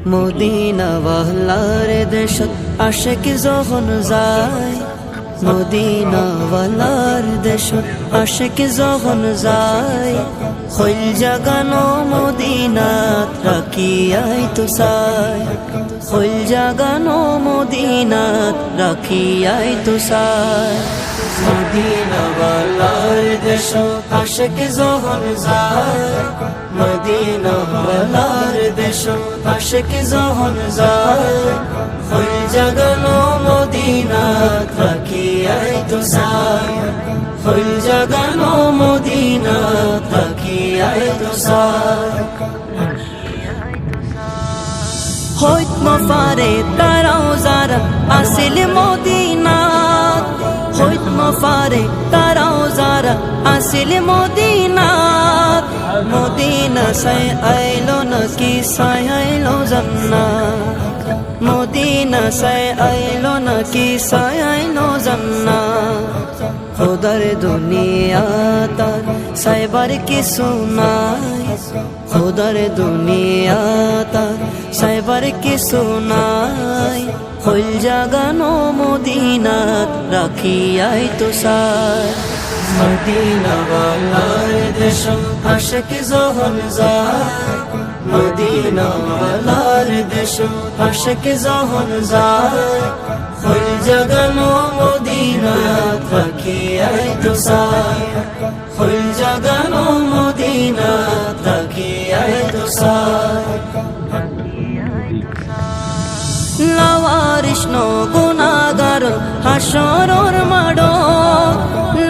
Medina ওয়ালার দেশত আশিক যখন যায়, মদিনা ওয়ালার দেশত আশিক যখন যায়, হইল জাগানো মদিনাত রাখিয়াই তো চায়, হইল জাগানো মদিনাত রাখিয়াই তো চায়। মদিনা ওয়ালার দেশত আশিক যখন যায়, মদিনা ওয়ালার দেশত আশিক যখন যায়, হইল জাগানো মদিনাত রাখিয়াই তো চায়, হইল জাগানো মদিনাত রাখিয়াই তো চায়। হইত মফারে তারাও যারা আসিল মদিনাত, হইত মফারে তারাও যারা আসিল মদিনাত, মদিনা সাই আইলো নাকি সাই আইলো জান্নাত, মদিনা সাই আইলো নাকি সাই আইলো জান্নাত। খোদার দুনিয়া তার সাইবার কিছু নাই, খোদার দুনিয়া তার সাইবার কিছু নাই, হইল জাগানো মদিনাত রাখিয়াই তো চায়। মদিনা ওয়ালার দেশত আশিক যখন যায়, মদিনা ওয়ালার দেশত আশিক যখন যায়, হইল জাগানো মদিনাত রাখিয়াই তো চায়, হইল জাগানো মদিনাত রাখিয়াই তো চায়। লাওয়ারিস নো গুনাহগার হাসরের মাঠত,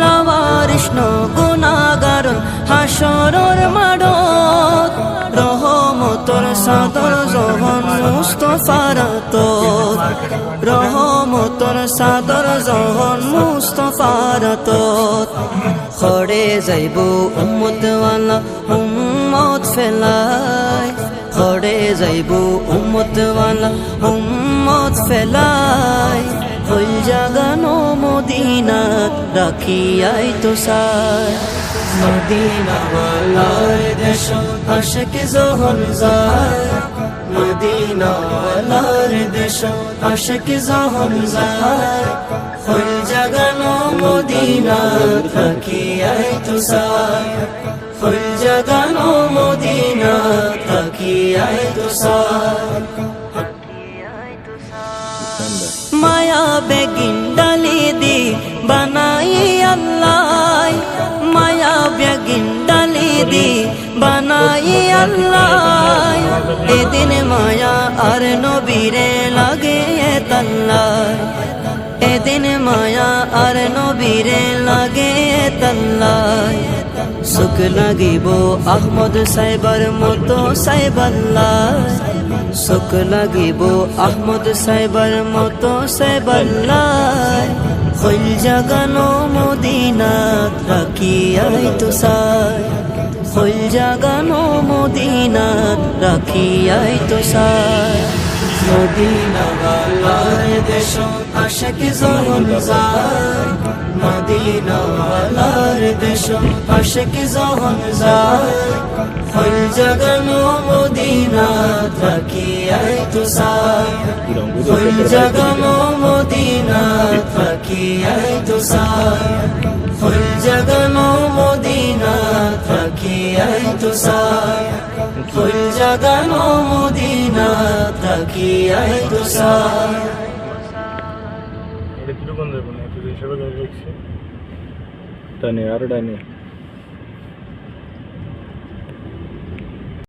লাওয়ারিস নো গুনাহগার হাসরের মাঠত, রহমতের চাদর যখন মুস্তাফার হাতত, রহমতের চাদর যখন মুস্তাফার হাতত, খড়ে যাইব উম্মত ওয়ালা উম্মত ফেলাই, খড়ে যাইব উম্মত ওয়ালা উম্মত ফেলাই, হইল জাগানো মদিনাত রাখিয়াই তো চায়। মদিনা ওয়ালার দেশত আশিক যখন যায়, মদিনা ওয়ালার দেশত আশিক যখন যায়, হইল জাগানো মদিনাত রাখিয়াই তো চায়, হইল জাগানো মদিনাত রাখিয়াই তো চায়। মায়া বেগিন ডালি দি বানাই আল্লাহ, মায়া বেগিন ডালি দি বানাই আল্লাহ, এদিন মায়া আর নবীরে লাগে তাল্লাই, এদিন মায়া আর নবীরে লাগে তাল্লাই, সুখ লাগিব আহমদ সাইবার মতো সাইবাল্লাহ, সুখ লাগিব আহমদ সাইবার মতো সাইবাল্লাহ, হইল জাগানো মদিনাত রাখিয়াই তো চায়, হইল জাগানো মদিনাত রাখিয়াই তো চায়। মদিনা ওয়ালার দেশত আশিক যখন যায়, মদিনা ওয়ালার দেশত আশিক যখন যায়, হইল জাগানো মদিনাত রাখিয়াই তো চায়, হইল জাগানো মদিনাত রাখিয়াই তো চায়, হইল জাগানো মদিনাত রাখিয়াই তো চায়, হইল জাগানো মদিনাত রাখিয়াই তো চায়। এটা কিরকম দেবো না, একটু হিসাবে দেখছি ডানে আর ডানে